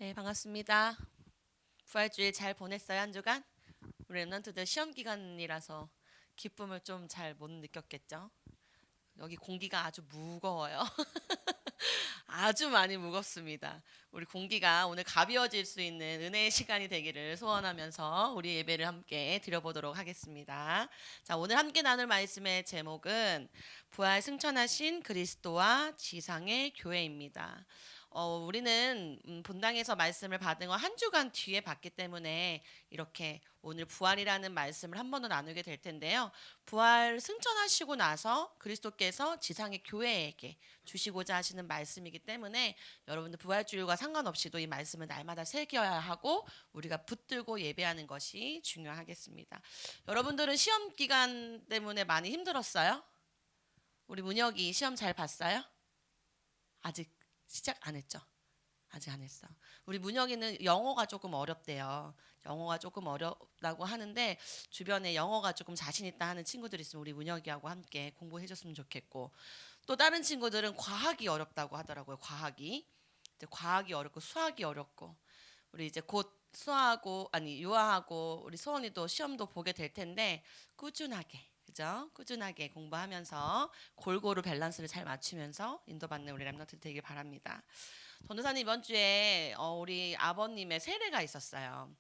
네, 반갑습니다. 부활주일 잘 보냈어요, 한 주간? 우리 랩런트들 시험 기간이라서 기쁨을 좀 잘 못 느꼈겠죠? 여기 공기가 아주 무거워요. 아주 많이 무겁습니다. 우리 공기가 오늘 가벼워질 수 있는 은혜의 시간이 되기를 소원하면서 우리 예배를 함께 드려보도록 하겠습니다. 자, 오늘 함께 나눌 말씀의 제목은 부활 승천하신 그리스도와 지상의 교회입니다. 우리는 본당에서 말씀을 받은 거 한 주간 뒤에 받기 때문에 이렇게 오늘 부활이라는 말씀을 한 번 더 나누게 될 텐데요. 부활 승천하시고 나서 그리스도께서 지상의 교회에게 주시고자 하시는 말씀이기 때문에 여러분들 부활주일과 상관없이도 이 말씀을 날마다 새겨야 하고 우리가 붙들고 예배하는 것이 중요하겠습니다. 여러분들은 시험 기간 때문에 많이 힘들었어요? 우리 문혁이 시험 잘 봤어요? 아직 시작 안 했죠? 아직 안 했어. 우리 문혁이는 영어가 조금 어렵대요. 영어가 조금 어렵다고 하는데 주변에 영어가 조금 자신 있다 하는 친구들이 있으면 우리 문혁이하고 함께 공부해 줬으면 좋겠고 또 다른 친구들은 과학이 어렵다고 하더라고요. 과학이. 이제 과학이 어렵고 수학이 어렵고 우리 이제 곧 수학하고 아니 유아하고 우리 소원이도 시험도 보게 될 텐데 꾸준하게 그죠? 꾸준하게 공부하면서 골고루 밸런스를 잘 맞추면서 인도받는 우리 랩런트 되길 바랍니다. 전도사님 이번 주에 우리 아버님의 세례가 있었어요.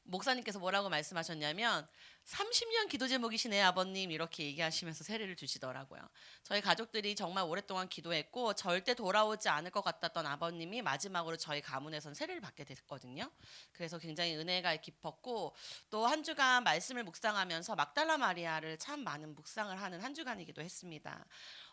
목사님께서 뭐라고 말씀하셨냐면 30년 기도 제목이시네요 아버님 이렇게 얘기하시면서 세례를 주시더라고요. 저희 가족들이 정말 오랫동안 기도했고 절대 돌아오지 않을 것 같았던 아버님이 마지막으로 저희 가문에선 세례를 받게 됐거든요. 그래서 굉장히 은혜가 깊었고 또 한 주간 말씀을 묵상하면서 막달라 마리아를 참 많은 묵상을 하는 한 주간이기도 했습니다.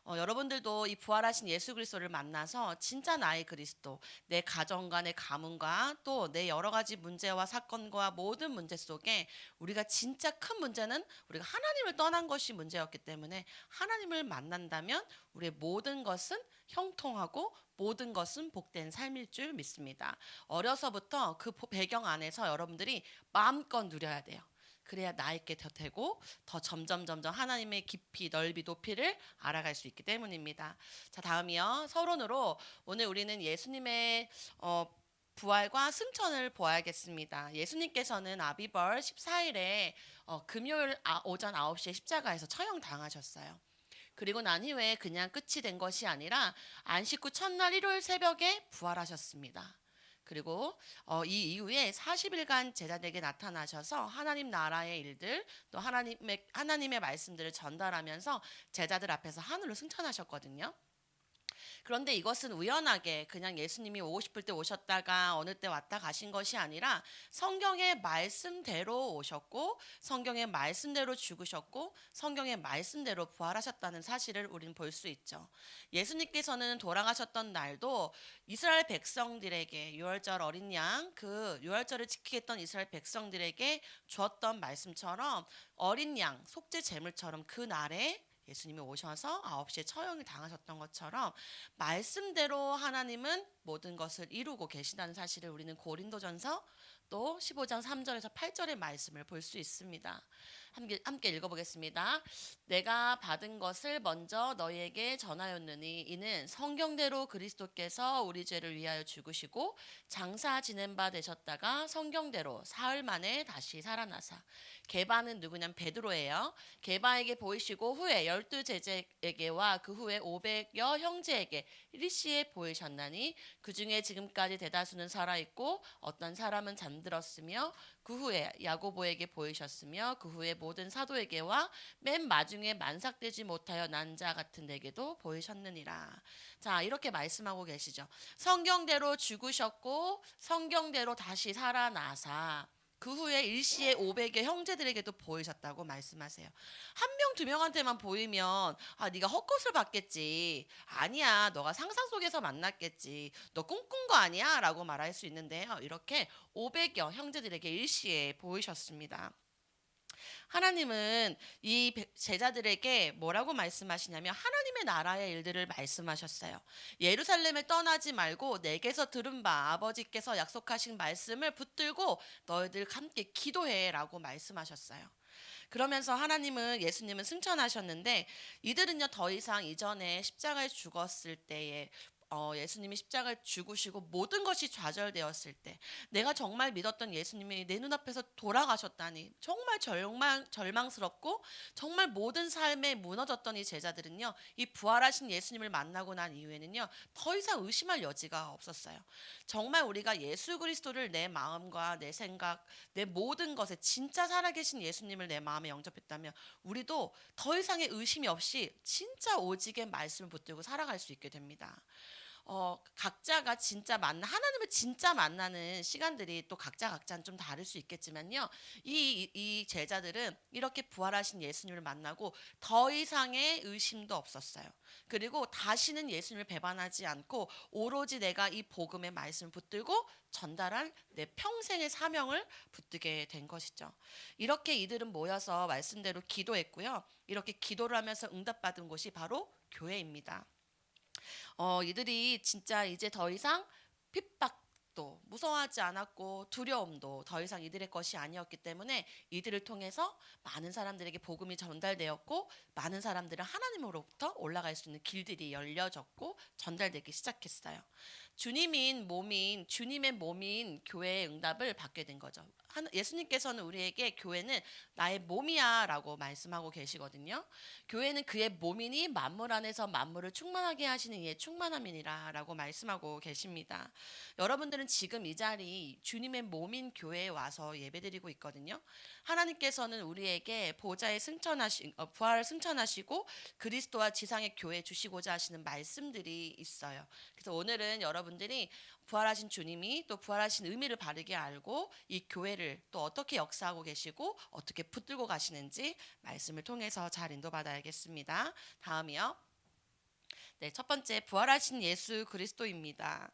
여러분들도 이 부활하신 예수 그리스도를 만나서 진짜 나의 그리스도, 내 가정과 내 가문과 또 내 여러 가지 문제와 사건과 모든 문제 속에 우리가 진짜 큰 문제는 우리가 하나님을 떠난 것이 문제였기 때문에 하나님을 만난다면 우리의 모든 것은 형통하고 모든 것은 복된 삶일 줄 믿습니다. 어려서부터 그 배경 안에서 여러분들이 마음껏 누려야 돼요. 그래야 나에게 더 되고 더 점점 하나님의 깊이 넓이 높이를 알아갈 수 있기 때문입니다. 자, 다음이요. 서론으로 오늘 우리는 예수님의 부활과 승천을 보아야겠습니다. 예수님께서는 아비벌 14일에 금요일 오전 9시에 십자가에서 처형당하셨어요. 그리고 난 이후에 그냥 끝이 된 것이 아니라 안식 후 첫날 일요일 새벽에 부활하셨습니다. 그리고 이 이후에 40일간 제자들에게 나타나셔서 하나님 나라의 일들 또 하나님의 말씀들을 전달하면서 제자들 앞에서 하늘로 승천하셨거든요. 그런데 이것은 우연하게 그냥 예수님이 오고 싶을 때 오셨다가 어느 때 왔다 가신 것이 아니라 성경의 말씀대로 오셨고 성경의 말씀대로 죽으셨고 성경의 말씀대로 부활하셨다는 사실을 우리는 볼 수 있죠. 예수님께서는 돌아가셨던 날도 이스라엘 백성들에게 유월절 어린 양 그 유월절을 지키겠던 이스라엘 백성들에게 주었던 말씀처럼 어린 양 속죄 제물처럼 그 날에 예수님이 오셔서 9시에 처형을 당하셨던 것처럼 말씀대로 하나님은 모든 것을 이루고 계시다는 사실을 우리는 고린도전서 또 15장 3절에서 8절의 말씀을 볼 수 있습니다. 함께 읽어보겠습니다. 내가 받은 것을 먼저 너희에게 전하였느니 이는 성경대로 그리스도께서 우리 죄를 위하여 죽으시고 장사 지낸 바 되셨다가 성경대로 사흘 만에 다시 살아나사 게바는 누구냐면 베드로예요. 게바에게 보이시고 후에 12제자에게와 그 후에 500여 형제에게 일시에 보이셨나니 그 중에 지금까지 대다수는 살아있고 어떤 사람은 잠들었으며 그 후에 야고보에게 보이셨으며 그 후에 모든 사도에게와 맨 마중에 만삭되지 못하여 난 자 같은 내게도 보이셨느니라. 자, 이렇게 말씀하고 계시죠. 성경대로 죽으셨고 성경대로 다시 살아나사 그 후에 일시에 500의 형제들에게도 보이셨다고 말씀하세요. 한 명, 두 명한테만 보이면 네가 헛것을 봤겠지. 아니야, 너가 상상 속에서 만났겠지. 너 꿈꾼 거 아니야? 라고 말할 수 있는데요. 이렇게 500여 형제들에게 일시에 보이셨습니다. 하나님은 이 제자들에게 뭐라고 말씀하시냐면 하나님의 나라의 일들을 말씀하셨어요. 예루살렘을 떠나지 말고 내게서 들은 바 아버지께서 약속하신 말씀을 붙들고 너희들 함께 기도해라고 말씀하셨어요. 그러면서 예수님은 승천하셨는데 이들은요 더 이상 이전에 십자가에 죽었을 때에 예수님이 십자가를 죽으시고 모든 것이 좌절되었을 때, 내가 정말 믿었던 예수님이 내 눈앞에서 돌아가셨다니 정말 절망스럽고 정말 모든 삶에 무너졌던 이 제자들은요, 이 부활하신 예수님을 만나고 난 이후에는요, 더 이상 의심할 여지가 없었어요. 정말 우리가 예수 그리스도를 내 마음과 내 생각, 내 모든 것에 진짜 살아계신 예수님을 내 마음에 영접했다면, 우리도 더 이상의 의심이 없이 진짜 오직의 말씀을 붙들고 살아갈 수 있게 됩니다. 각자가 진짜 하나님을 진짜 만나는 시간들이 또 각자는 좀 다를 수 있겠지만요. 이 제자들은 이렇게 부활하신 예수님을 만나고 더 이상의 의심도 없었어요. 그리고 다시는 예수님을 배반하지 않고 오로지 내가 이 복음의 말씀을 붙들고 전달할 내 평생의 사명을 붙들게 된 것이죠. 이렇게 이들은 모여서 말씀대로 기도했고요. 이렇게 기도를 하면서 응답받은 곳이 바로 교회입니다. 이들이 진짜 이제 더 이상 핍박도 무서워하지 않았고 두려움도 더 이상 이들의 것이 아니었기 때문에 이들을 통해서 많은 사람들에게 복음이 전달되었고, 많은 사람들은 하나님으로부터 올라갈 수 있는 길들이 열려졌고 전달되기 시작했어요. 주님의 몸인 교회의 응답을 받게 된 거죠. 예수님께서는 우리에게 교회는 나의 몸이야라고 말씀하고 계시거든요. 교회는 그의 몸이니 만물 안에서 만물을 충만하게 하시는 이의 충만함이니라라고 말씀하고 계십니다. 여러분들은 지금 이 자리 주님의 몸인 교회에 와서 예배드리고 있거든요. 하나님께서는 우리에게 부활을 승천하시고 그리스도와 지상의 교회 주시고자 하시는 말씀들이 있어요. 그래서 오늘은 여러분들이 부활하신 주님이 또 부활하신 의미를 바르게 알고 이 교회를 또 어떻게 역사하고 계시고 어떻게 붙들고 가시는지 말씀을 통해서 잘 인도받아야겠습니다. 다음이요. 네, 첫 번째 부활하신 예수 그리스도입니다.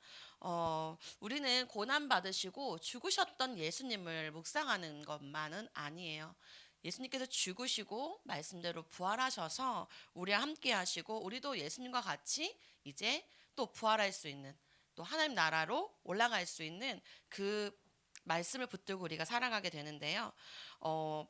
우리는 고난 받으시고 죽으셨던 예수님을 묵상하는 것만은 아니에요. 예수님께서 죽으시고 말씀대로 부활하셔서 우리와 함께 하시고 우리도 예수님과 같이 이제 또 부활할 수 있는, 또 하나님 나라로 올라갈 수 있는 그 말씀을 붙들고 우리가 살아가게 되는데요.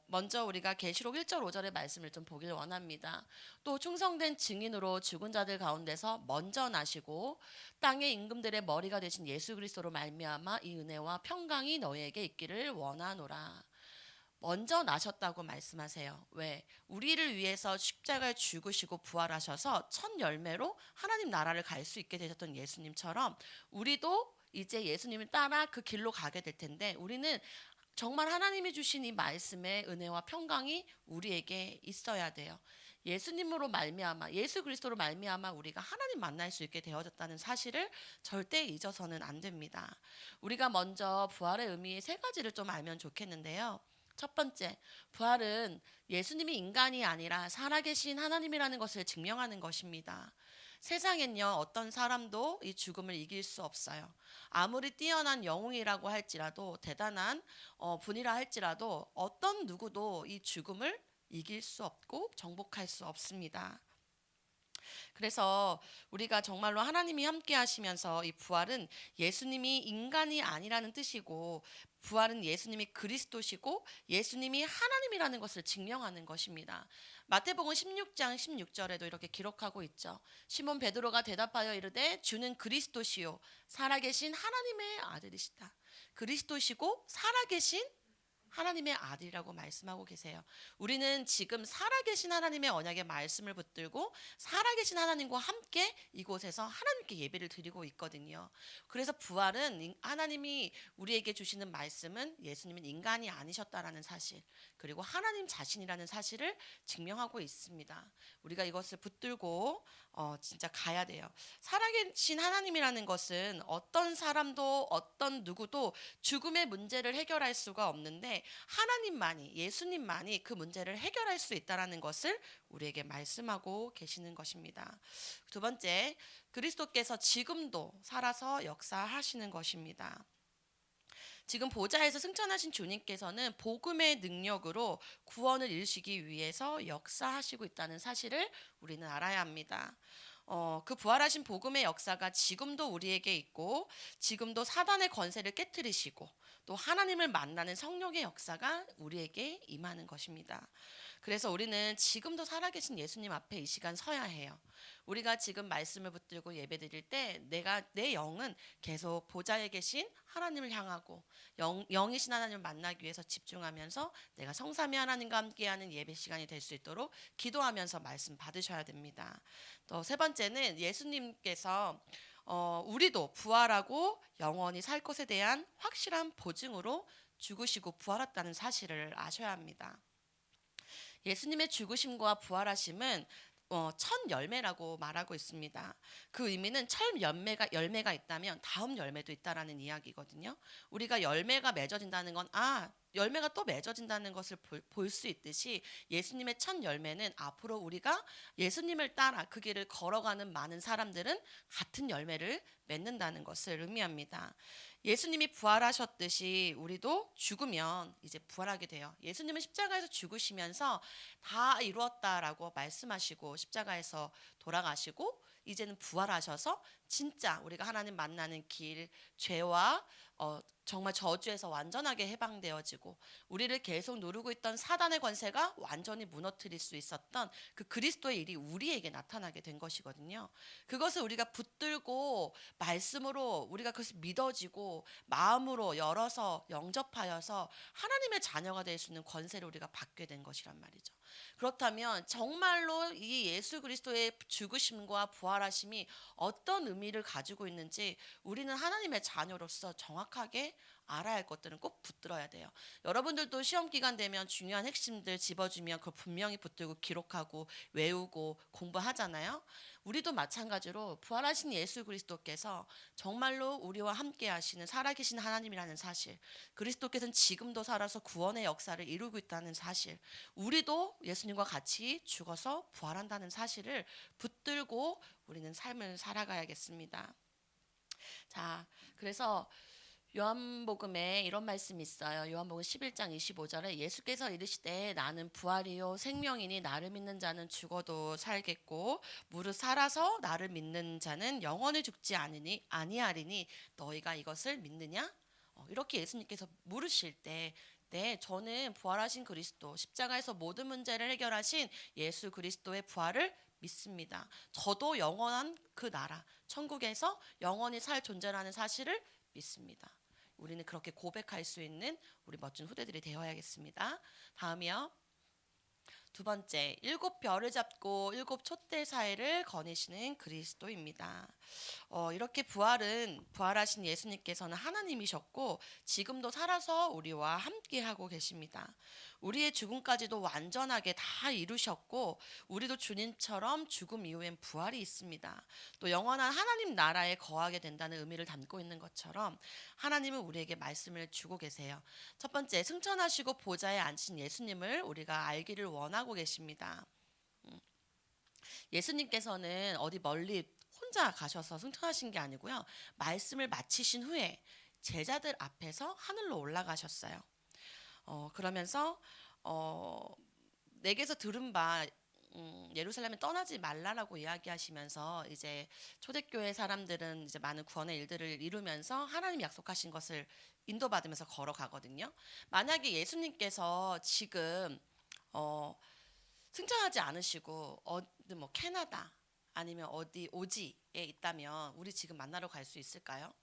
먼저 우리가 계시록 1절 5절의 말씀을 좀 보길 원합니다. 또 충성된 증인으로 죽은 자들 가운데서 먼저 나시고 땅의 임금들의 머리가 되신 예수 그리스도로 말미암아 이 은혜와 평강이 너희에게 있기를 원하노라. 먼저 나셨다고 말씀하세요. 왜? 우리를 위해서 십자가에 죽으시고 부활하셔서 첫 열매로 하나님 나라를 갈 수 있게 되셨던 예수님처럼 우리도 이제 예수님을 따라 그 길로 가게 될 텐데, 우리는 정말 하나님이 주신 이 말씀의 은혜와 평강이 우리에게 있어야 돼요. 예수님으로 말미암아, 예수 그리스도로 말미암아 우리가 하나님 만날 수 있게 되어졌다는 사실을 절대 잊어서는 안 됩니다. 우리가 먼저 부활의 의미 세 가지를 좀 알면 좋겠는데요. 첫 번째, 부활은 예수님이 인간이 아니라 살아계신 하나님이라는 것을 증명하는 것입니다. 세상엔요, 어떤 사람도 이 죽음을 이길 수 없어요. 아무리 뛰어난 영웅이라고 할지라도, 대단한 분이라 할지라도 어떤 누구도 이 죽음을 이길 수 없고 정복할 수 없습니다. 그래서 우리가 정말로 하나님이 함께 하시면서 이 부활은 예수님이 인간이 아니라는 뜻이고, 부활은 예수님이 그리스도시고 예수님이 하나님이라는 것을 증명하는 것입니다. 마태복음 16장 16절에도 이렇게 기록하고 있죠. 시몬 베드로가 대답하여 이르되 주는 그리스도시요 살아계신 하나님의 아들이시다. 그리스도시고 살아계신 하나님의 아들이라고 말씀하고 계세요. 우리는 지금 살아계신 하나님의 언약의 말씀을 붙들고 살아계신 하나님과 함께 이곳에서 하나님께 예배를 드리고 있거든요. 그래서 부활은 하나님이 우리에게 주시는 말씀은 예수님은 인간이 아니셨다라는 사실, 그리고 하나님 자신이라는 사실을 증명하고 있습니다. 우리가 이것을 붙들고 진짜 가야 돼요. 살아계신 하나님이라는 것은 어떤 사람도 어떤 누구도 죽음의 문제를 해결할 수가 없는데 하나님만이, 예수님만이 그 문제를 해결할 수 있다라는 것을 우리에게 말씀하고 계시는 것입니다. 두 번째, 그리스도께서 지금도 살아서 역사하시는 것입니다. 지금 보좌에서 승천하신 주님께서는 복음의 능력으로 구원을 이루시기 위해서 역사하시고 있다는 사실을 우리는 알아야 합니다. 그 부활하신 복음의 역사가 지금도 우리에게 있고, 지금도 사단의 권세를 깨뜨리시고 또 하나님을 만나는 성령의 역사가 우리에게 임하는 것입니다. 그래서 우리는 지금도 살아계신 예수님 앞에 이 시간 서야 해요. 우리가 지금 말씀을 붙들고 예배드릴 때 내 영은 계속 보좌에 계신 하나님을 향하고 영이신 하나님을 만나기 위해서 집중하면서 내가 성삼위 하나님과 함께하는 예배 시간이 될 수 있도록 기도하면서 말씀 받으셔야 됩니다. 또 세 번째는 예수님께서 우리도 부활하고 영원히 살 것에 대한 확실한 보증으로 죽으시고 부활했다는 사실을 아셔야 합니다. 예수님의 죽으심과 부활하심은 첫 열매라고 말하고 있습니다. 그 의미는 첫 열매가 있다면 다음 열매도 있다라는 이야기거든요. 우리가 열매가 맺어진다는 건 열매가 또 맺어진다는 것을 볼 수 있듯이 예수님의 첫 열매는 앞으로 우리가 예수님을 따라 그 길을 걸어가는 많은 사람들은 같은 열매를 맺는다는 것을 의미합니다. 예수님이 부활하셨듯이 우리도 죽으면 이제 부활하게 돼요. 예수님은 십자가에서 죽으시면서 다 이루었다라고 말씀하시고 십자가에서 돌아가시고 이제는 부활하셔서 진짜 우리가 하나님 만나는 길, 죄와 정말 저주에서 완전하게 해방되어지고 우리를 계속 누르고 있던 사단의 권세가 완전히 무너뜨릴 수 있었던 그 그리스도의 일이 우리에게 나타나게 된 것이거든요. 그것을 우리가 붙들고 말씀으로 우리가 그것을 믿어지고 마음으로 열어서 영접하여서 하나님의 자녀가 될 수 있는 권세를 우리가 받게 된 것이란 말이죠. 그렇다면 정말로 이 예수 그리스도의 죽으심과 부활하심이 어떤 의미를 가지고 있는지 우리는 하나님의 자녀로서 정확하게 알아야 할 것들은 꼭 붙들어야 돼요. 여러분들도 시험 기간 되면 중요한 핵심들 집어주면 그걸 분명히 붙들고 기록하고 외우고 공부하잖아요. 우리도 마찬가지로 부활하신 예수 그리스도께서 정말로 우리와 함께 하시는 살아계신 하나님이라는 사실, 그리스도께서는 지금도 살아서 구원의 역사를 이루고 있다는 사실, 우리도 예수님과 같이 죽어서 부활한다는 사실을 붙들고 우리는 삶을 살아가야겠습니다. 자, 그래서 요한복음에 이런 말씀이 있어요. 요한복음 11장 25절에 예수께서 이르시되 나는 부활이요 생명이니 나를 믿는 자는 죽어도 살겠고 무릇 살아서 나를 믿는 자는 영원히 죽지 아니하리니 너희가 이것을 믿느냐? 이렇게 예수님께서 물으실 때 네, 저는 부활하신 그리스도, 십자가에서 모든 문제를 해결하신 예수 그리스도의 부활을 믿습니다. 저도 영원한 그 나라, 천국에서 영원히 살 존재라는 사실을 믿습니다. 우리는 그렇게 고백할 수 있는 우리 멋진 후대들이 되어야겠습니다. 다음이요. 두 번째, 일곱 별을 잡고 일곱 촛대 사이를 거니시는 그리스도입니다. 이렇게 부활하신 예수님께서는 하나님이셨고 지금도 살아서 우리와 함께하고 계십니다. 우리의 죽음까지도 완전하게 다 이루셨고 우리도 주님처럼 죽음 이후엔 부활이 있습니다. 또 영원한 하나님 나라에 거하게 된다는 의미를 담고 있는 것처럼 하나님은 우리에게 말씀을 주고 계세요. 첫 번째, 승천하시고 보좌에 앉으신 예수님을 우리가 알기를 원하고 계십니다. 예수님께서는 어디 멀리 혼자 가셔서 승천하신 게 아니고요. 말씀을 마치신 후에 제자들 앞에서 하늘로 올라가셨어요. 그러면서 내게서 들은 바 예루살렘에 떠나지 말라라고 이야기하시면서 이제 초대교회 사람들은 이제 많은 구원의 일들을 이루면서 하나님 약속하신 것을 인도받으면서 걸어가거든요. 만약에 예수님께서 지금 승천하지 않으시고 어디 뭐 캐나다 아니면 어디 오지에 있다면 우리 지금 만나러 갈 수 있을까요?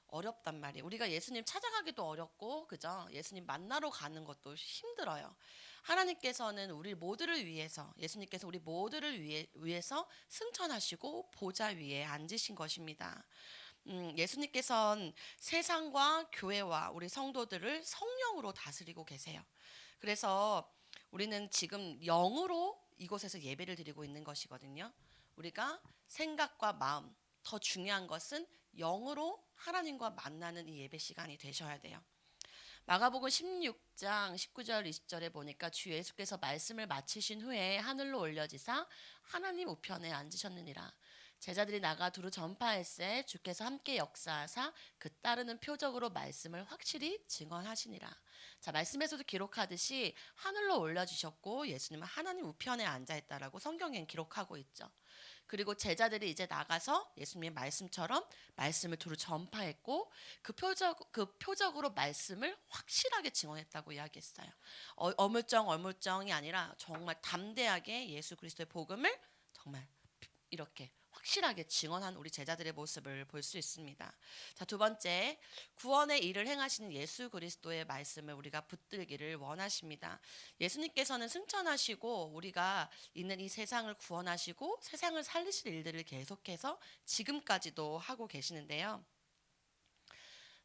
어렵단 말이에요. 우리가 예수님 찾아가기도 어렵고, 그죠? 예수님 만나러 가는 것도 힘들어요. 하나님께서는 우리 모두를 위해서, 예수님께서 우리 모두를 위해서 승천하시고 보좌 위에 앉으신 것입니다. 예수님께서는 세상과 교회와 우리 성도들을 성령으로 다스리고 계세요. 그래서 우리는 지금 영으로 이곳에서 예배를 드리고 있는 것이거든요. 우리가 생각과 마음, 더 중요한 것은 영으로 하나님과 만나는 이 예배 시간이 되셔야 돼요. 마가복음 16장 19절 20절에 보니까 주 예수께서 말씀을 마치신 후에 하늘로 올려지사 하나님 우편에 앉으셨느니라. 제자들이 나가 두루 전파할세 주께서 함께 역사하사 그 따르는 표적으로 말씀을 확실히 증언하시니라. 자, 말씀에서도 기록하듯이 하늘로 올려주셨고 예수님은 하나님 우편에 앉아 있다라고 성경엔 기록하고 있죠. 그리고 제자들이 이제 나가서 예수님의 말씀처럼 말씀을 두루 전파했고 그 표적으로 말씀을 확실하게 증언했다고 이야기했어요. 어물쩡이 아니라 정말 담대하게 예수 그리스도의 복음을 정말 이렇게 확실하게 증언한 우리 제자들의 모습을 볼 수 있습니다. 자, 두 번째, 구원의 일을 행하시는 예수 그리스도의 말씀을 우리가 붙들기를 원하십니다. 예수님께서는 승천하시고 우리가 있는 이 세상을 구원하시고 세상을 살리실 일들을 계속해서 지금까지도 하고 계시는데요.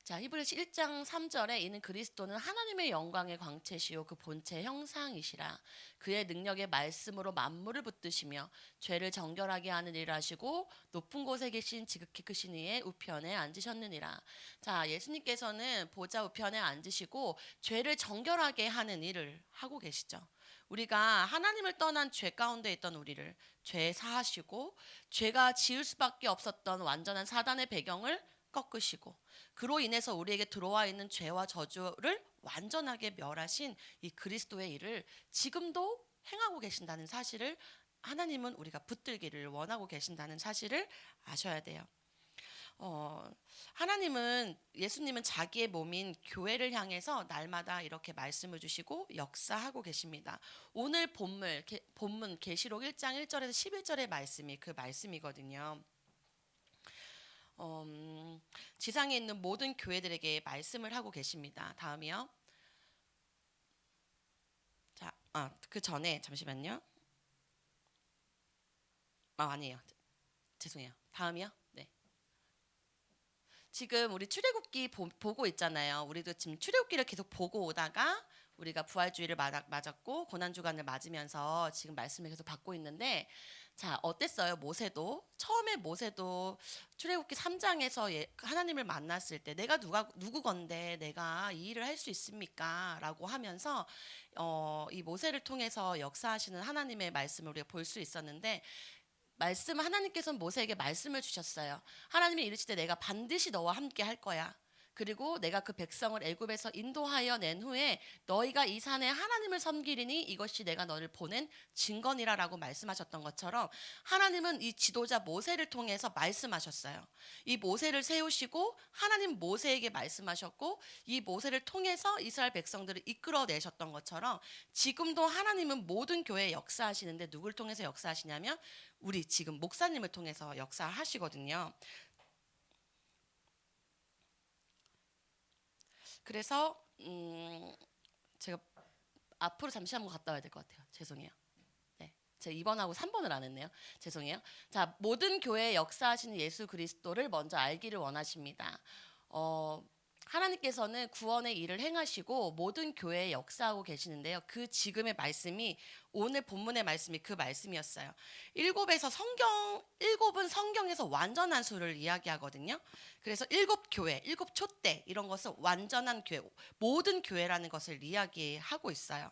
자, 히브리서 1장 3절에 이는 그리스도는 하나님의 영광의 광채시요 그 본체 형상이시라. 그의 능력의 말씀으로 만물을 붙드시며 죄를 정결하게 하는 일을 하시고 높은 곳에 계신 지극히 크신 이의 우편에 앉으셨느니라. 자, 예수님께서는 보좌 우편에 앉으시고 죄를 정결하게 하는 일을 하고 계시죠. 우리가 하나님을 떠난 죄 가운데 있던 우리를 죄 사하시고 죄가 지을 수밖에 없었던 완전한 사단의 배경을 꺾으시고 그로 인해서 우리에게 들어와 있는 죄와 저주를 완전하게 멸하신 이 그리스도의 일을 지금도 행하고 계신다는 사실을 하나님은 우리가 붙들기를 원하고 계신다는 사실을 아셔야 돼요. 하나님은 예수님은 자기의 몸인 교회를 향해서 날마다 이렇게 말씀을 주시고 역사하고 계십니다. 오늘 본문 계시록 1장 1절에서 11절의 말씀이 그 말씀이거든요. 지상에 있는 모든 교회들에게 말씀을 하고 계십니다. 다음이요. 자, 그 전에 잠시만요. 아니에요. 죄송해요. 다음이요. 네. 지금 우리 출애굽기 보고 있잖아요. 우리도 지금 출애굽기를 계속 보고 오다가 우리가 부활주의를 맞았고 고난주간을 맞으면서 지금 말씀을 계속 받고 있는데 자, 어땠어요? 처음에 모세도 출애굽기 3장에서 하나님을 만났을 때 내가 누구건데 내가 이 일을 할 수 있습니까? 라고 하면서 이 모세를 통해서 역사하시는 하나님의 말씀을 우리가 볼 수 있었는데 하나님께서는 모세에게 말씀을 주셨어요. 하나님이 이르시되 내가 반드시 너와 함께 할 거야. 그리고 내가 그 백성을 애굽에서 인도하여 낸 후에 너희가 이 산에 하나님을 섬기리니 이것이 내가 너를 보낸 증거니라라고 말씀하셨던 것처럼 하나님은 이 지도자 모세를 통해서 말씀하셨어요. 이 모세를 세우시고 하나님 모세에게 말씀하셨고 이 모세를 통해서 이스라엘 백성들을 이끌어내셨던 것처럼 지금도 하나님은 모든 교회에 역사하시는데 누굴 통해서 역사하시냐면 우리 지금 목사님을 통해서 역사하시거든요. 그래서 제가 앞으로 잠시 한번 갔다 와야 될 것 같아요. 죄송해요. 네, 제가 2번하고 3번을 안 했네요. 죄송해요. 자, 모든 교회에 역사하시는 예수 그리스도를 먼저 알기를 원하십니다. 하나님께서는 구원의 일을 행하시고 모든 교회에 역사하고 계시는데요. 그 지금의 말씀이 오늘 본문의 말씀이 그 말씀이었어요. 일곱은 성경에서 완전한 수를 이야기하거든요. 그래서 일곱 교회, 일곱 촛대 이런 것을 완전한 교회, 모든 교회라는 것을 이야기하고 있어요.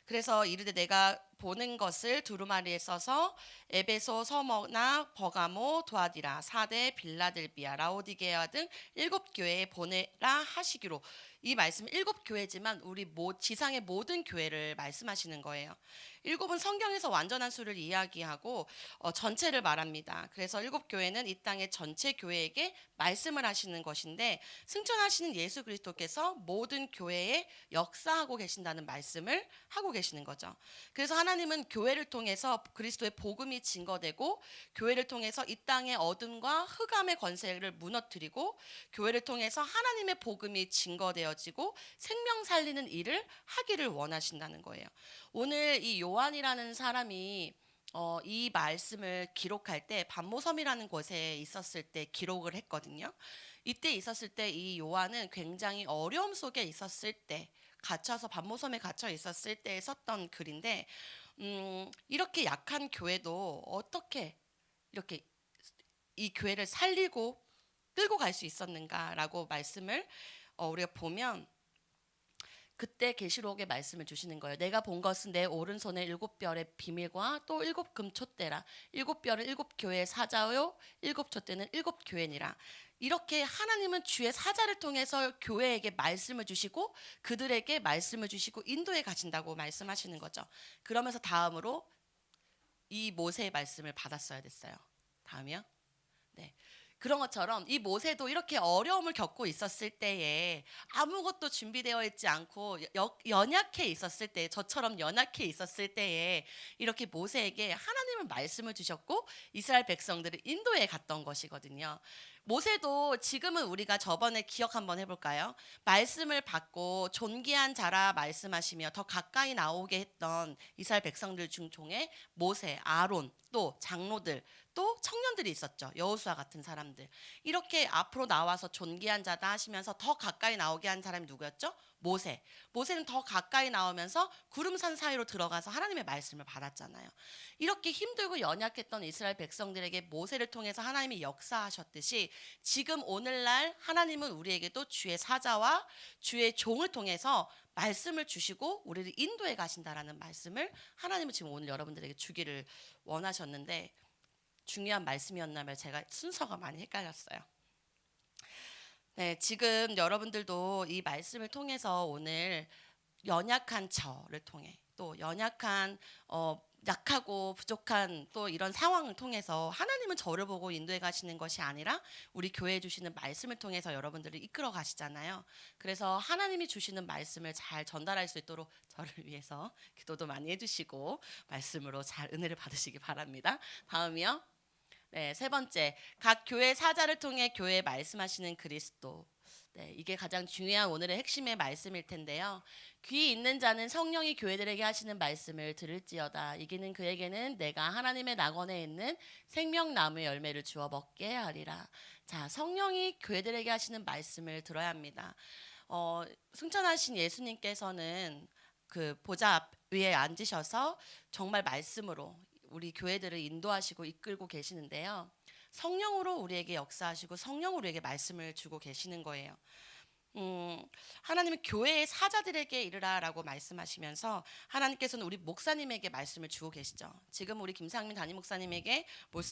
그래서 이르되 내가 보는 것을 두루마리에 써서 에베소, 서머나, 버가모, 두아디라, 사데, 빌라델비아, 라오디게아 등 일곱 교회에 보내라 하시기로. 이 말씀은 일곱 교회지만 우리 지상의 모든 교회를 말씀하시는 거예요. 일곱은 성경에서 완전한 수를 이야기하고 전체를 말합니다. 그래서 일곱 교회는 이 땅의 전체 교회에게 말씀을 하시는 것인데 승천하시는 예수 그리스도께서 모든 교회에 역사하고 계신다는 말씀을 하고 계시는 거죠. 그래서 하나님은 교회를 통해서 그리스도의 복음이 증거되고 교회를 통해서 이 땅의 어둠과 흑암의 권세를 무너뜨리고 교회를 통해서 하나님의 복음이 증거되어지고 생명 살리는 일을 하기를 원하신다는 거예요. 오늘 이 요한이라는 사람이 이 말씀을 기록할 때 반모섬이라는 곳에 있었을 때 기록을 했거든요. 이때 있었을 때 이 요한은 굉장히 어려움 속에 있었을 때 반모섬에 갇혀 있었을 때 썼던 글인데 이렇게 약한 교회도 어떻게 이렇게 이 교회를 살리고 끌고 갈 수 있었는가라고 말씀을 우리가 보면 그때 계시록의 말씀을 주시는 거예요. 내가 본 것은 내 오른손에 일곱 별의 비밀과 또 일곱 금촛대라. 일곱 별은 일곱 교회의 사자요 일곱 촛대는 일곱 교회니라. 이렇게 하나님은 주의 사자를 통해서 교회에게 말씀을 주시고 그들에게 말씀을 주시고 인도해 가신다고 말씀하시는 거죠. 그러면서 다음으로 이 모세의 말씀을 받았어야 됐어요. 다음이요. 네. 그런 것처럼 이 모세도 이렇게 어려움을 겪고 있었을 때에 아무것도 준비되어 있지 않고 연약해 있었을 때, 저처럼 연약해 있었을 때에 이렇게 모세에게 하나님은 말씀을 주셨고 이스라엘 백성들을 인도해 갔던 것이거든요. 모세도 지금은 우리가 저번에 기억 한번 해볼까요? 말씀을 받고 존귀한 자라 말씀하시며 더 가까이 나오게 했던 이스라엘 백성들 중에 모세, 아론, 또 장로들, 또 청년들이 있었죠. 여호수아 같은 사람들. 이렇게 앞으로 나와서 존귀한 자다 하시면서 더 가까이 나오게 한 사람이 누구였죠? 모세. 모세는 더 가까이 나오면서 구름산 사이로 들어가서 하나님의 말씀을 받았잖아요. 이렇게 힘들고 연약했던 이스라엘 백성들에게 모세를 통해서 하나님이 역사하셨듯이 지금 오늘날 하나님은 우리에게도 주의 사자와 주의 종을 통해서 말씀을 주시고 우리를 인도해 가신다라는 말씀을 하나님은 지금 오늘 여러분들에게 주기를 원하셨는데, 중요한 말씀이었나면 제가 순서가 많이 헷갈렸어요. 네, 지금 여러분들도 이 말씀을 통해서 오늘 연약한 저를 통해 또 연약한 약하고 부족한 또 이런 상황을 통해서 하나님은 저를 보고 인도해 가시는 것이 아니라 우리 교회에 주시는 말씀을 통해서 여러분들을 이끌어 가시잖아요. 그래서 하나님이 주시는 말씀을 잘 전달할 수 있도록 저를 위해서 기도도 많이 해주시고 말씀으로 잘 은혜를 받으시기 바랍니다. 다음이요. 네, 세 번째, 각 교회 사자를 통해 교회에 말씀하시는 그리스도. 네, 이게 가장 중요한 오늘의 핵심의 말씀일 텐데요. 귀 있는 자는 성령이 교회들에게 하시는 말씀을 들을지어다. 이기는 그에게는 내가 하나님의 낙원에 있는 생명나무의 열매를 주어 먹게 하리라. 자, 성령이 교회들에게 하시는 말씀을 들어야 합니다. 승천하신 예수님께서는 그 보좌 위에 앉으셔서 정말 말씀으로 우리 교회들을 인도하시고 이끌고 계시는데요. 성령으로 우리에게 역사하시고 성령으로 우리에게 말씀을 주고 계시는 거예요. 하나님은 교회의 사자들에게 이르라라고 말씀하시면서 하나님께서는 우리 목사님에게 말씀을 주고 계시죠. 지금 우리 김상민 담임 목사님에게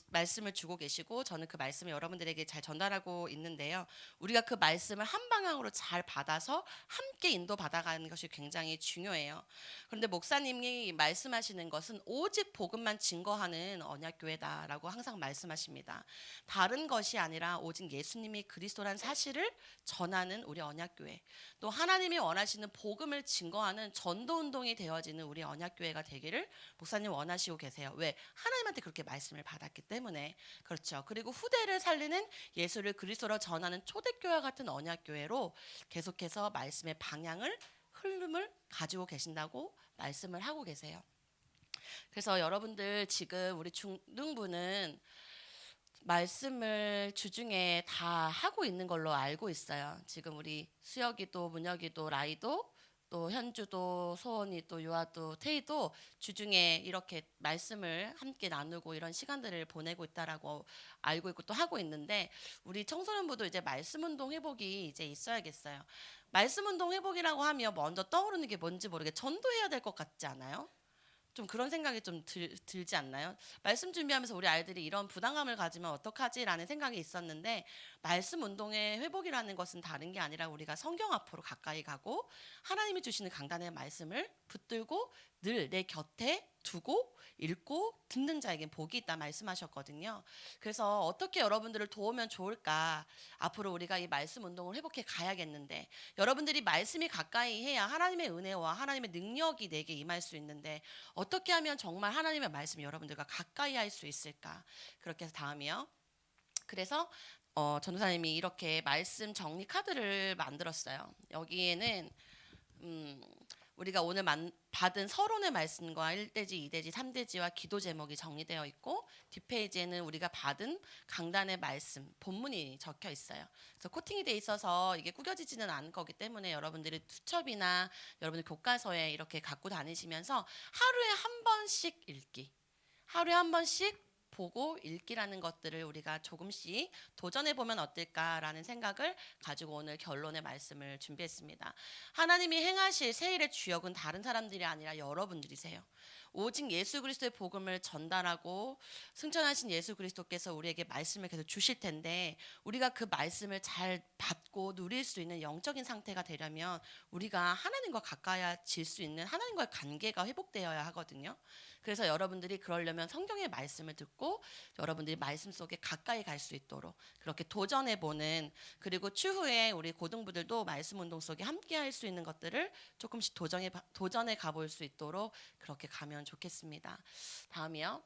말씀을 주고 계시고 저는 그 말씀을 여러분들에게 잘 전달하고 있는데요. 우리가 그 말씀을 한 방향으로 잘 받아서 함께 인도받아가는 것이 굉장히 중요해요. 그런데 목사님이 말씀하시는 것은 오직 복음만 증거하는 언약교회다라고 항상 말씀하십니다. 다른 것이 아니라 오직 예수님이 그리스도란 사실을 전하는 우리 언약교회, 또 하나님이 원하시는 복음을 증거하는 전도운동이 되어지는 우리 언약교회가 되기를 목사님 원하시고 계세요. 왜? 하나님한테 그렇게 말씀을 받았기 때문에. 그렇죠. 그리고 후대를 살리는 예수를 그리스도로 전하는 초대교회와 같은 언약교회로 계속해서 말씀의 방향을, 흐름을 가지고 계신다고 말씀을 하고 계세요. 그래서 여러분들 지금 우리 중등부는 말씀을 주중에 다 하고 있는 걸로 알고 있어요. 지금 우리 수혁이도 문혁이도 라이도 또 현주도 소원이 또 유아도 태희도 주중에 이렇게 말씀을 함께 나누고 이런 시간들을 보내고 있다라고 알고 있고 또 하고 있는데, 우리 청소년부도 이제 말씀 운동 회복이 이제 있어야겠어요. 말씀 운동 회복이라고 하면 먼저 떠오르는 게 뭔지 모르게 전도해야 될 것 같지 않아요? 좀 그런 생각이 좀 들지 않나요? 말씀 준비하면서 우리 아이들이 이런 부담감을 가지면 어떡하지라는 생각이 있었는데, 말씀 운동의 회복이라는 것은 다른 게 아니라 우리가 성경 앞으로 가까이 가고 하나님이 주시는 강단의 말씀을 붙들고 늘 내 곁에 두고 읽고 듣는 자에겐 복이 있다 말씀하셨거든요. 그래서 어떻게 여러분들을 도우면 좋을까? 앞으로 우리가 이 말씀 운동을 회복해 가야겠는데, 여러분들이 말씀이 가까이 해야 하나님의 은혜와 하나님의 능력이 내게 임할 수 있는데, 어떻게 하면 정말 하나님의 말씀 여러분들과 가까이 할 수 있을까? 그렇게 해서 다음이요. 그래서 전도사님이 이렇게 말씀 정리 카드를 만들었어요. 여기에는 우리가 오늘 받은 서론의 말씀과 1대지, 2대지, 3대지와 기도 제목이 정리되어 있고, 뒷페이지에는 우리가 받은 강단의 말씀, 본문이 적혀 있어요. 그래서 코팅이 돼 있어서 이게 구겨지지는 않을 거기 때문에 여러분들이 수첩이나 여러분들 교과서에 이렇게 갖고 다니시면서 하루에 한 번씩 읽기, 하루에 한 번씩 보고 읽기라는 것들을 우리가 조금씩 도전해 보면 어떨까라는 생각을 가지고 오늘 결론의 말씀을 준비했습니다. 하나님이 행하실 새 일의 주역은 다른 사람들이 아니라 여러분들이세요. 오직 예수 그리스도의 복음을 전달하고 승천하신 예수 그리스도께서 우리에게 말씀을 계속 주실 텐데, 우리가 그 말씀을 잘 받고 누릴 수 있는 영적인 상태가 되려면 우리가 하나님과 가까워질 수 있는 하나님과의 관계가 회복되어야 하거든요. 그래서 여러분들이 그러려면 성경의 말씀을 듣고 여러분들이 말씀 속에 가까이 갈 수 있도록 그렇게 도전해 보는, 그리고 추후에 우리 고등부들도 말씀 운동 속에 함께 할 수 있는 것들을 조금씩 도전해 가볼 수 있도록 그렇게 가면 좋겠습니다. 다음이요.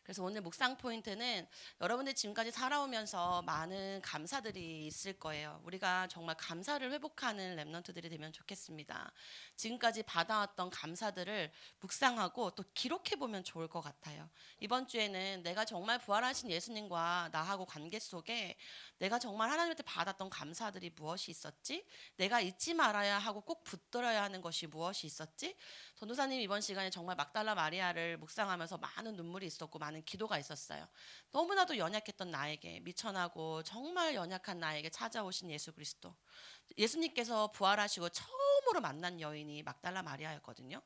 그래서 오늘 묵상 포인트는, 여러분들 지금까지 살아오면서 많은 감사들이 있을 거예요. 우리가 정말 감사를 회복하는 렘넌트들이 되면 좋겠습니다. 지금까지 받아왔던 감사들을 묵상하고 또 기록해 보면 좋을 것 같아요. 이번 주에는 내가 정말 부활하신 예수님과 나하고 관계 속에 내가 정말 하나님한테 받았던 감사들이 무엇이 있었지? 내가 잊지 말아야 하고 꼭 붙들어야 하는 것이 무엇이 있었지? 전도사님 이번 시간에 정말 막달라 마리아를 묵상하면서 많은 눈물이 있었고 많은 기도가 있었어요. 너무나도 연약했던 나에게, 미천하고 정말 연약한 나에게 찾아오신 예수 그리스도. 예수님께서 부활하시고 처음으로 만난 여인이 막달라 마리아였거든요.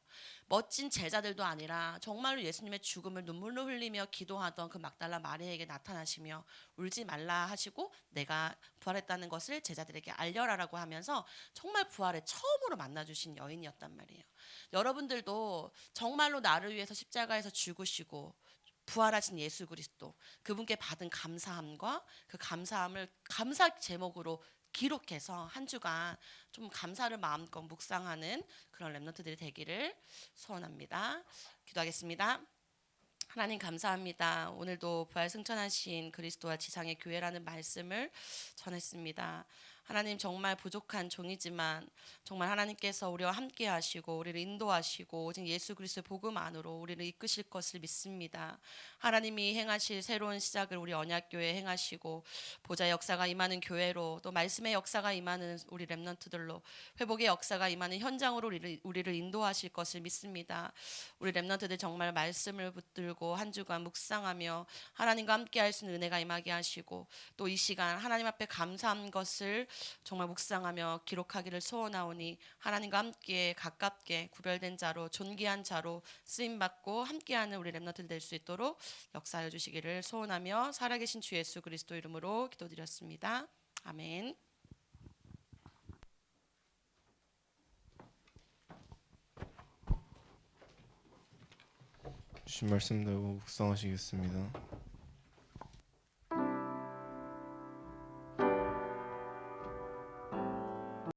멋진 제자들도 아니라 정말로 예수님의 죽음을 눈물로 흘리며 기도하던 그 막달라 마리아에게 나타나시며 울지 말라 하시고 내가 부활했다는 것을 제자들에게 알려라라고 하면서 정말 부활에 처음으로 만나주신 여인이었단 말이에요. 여러분들도 정말로 나를 위해서 십자가에서 죽으시고 부활하신 예수 그리스도, 그분께 받은 감사함과 그 감사함을 감사 제목으로 기록해서 한 주간 좀 감사를 마음껏 묵상하는 그런 렘넌트들이 되기를 소원합니다. 기도하겠습니다. 하나님 감사합니다. 오늘도 부활 승천하신 그리스도와 지상의 교회라는 말씀을 전했습니다. 하나님 정말 부족한 종이지만 정말 하나님께서 우리와 함께 하시고 우리를 인도하시고 오직 예수 그리스도의 복음 안으로 우리를 이끄실 것을 믿습니다. 하나님이 행하실 새로운 시작을 우리 언약교회에 행하시고 보좌의 역사가 임하는 교회로, 또 말씀의 역사가 임하는 우리 렘넌트들로, 회복의 역사가 임하는 현장으로 우리를 인도하실 것을 믿습니다. 우리 렘넌트들 정말 말씀을 붙들고 한 주간 묵상하며 하나님과 함께 할 수 있는 은혜가 임하게 하시고, 또 이 시간 하나님 앞에 감사한 것을 정말 묵상하며 기록하기를 소원하오니 하나님과 함께 가깝게 구별된 자로 존귀한 자로 쓰임받고 함께하는 우리 렘넌트들 될 수 있도록 역사하여 주시기를 소원하며 살아계신 주 예수 그리스도 이름으로 기도드렸습니다. 아멘. 주신 말씀 대로 묵상하시겠습니다.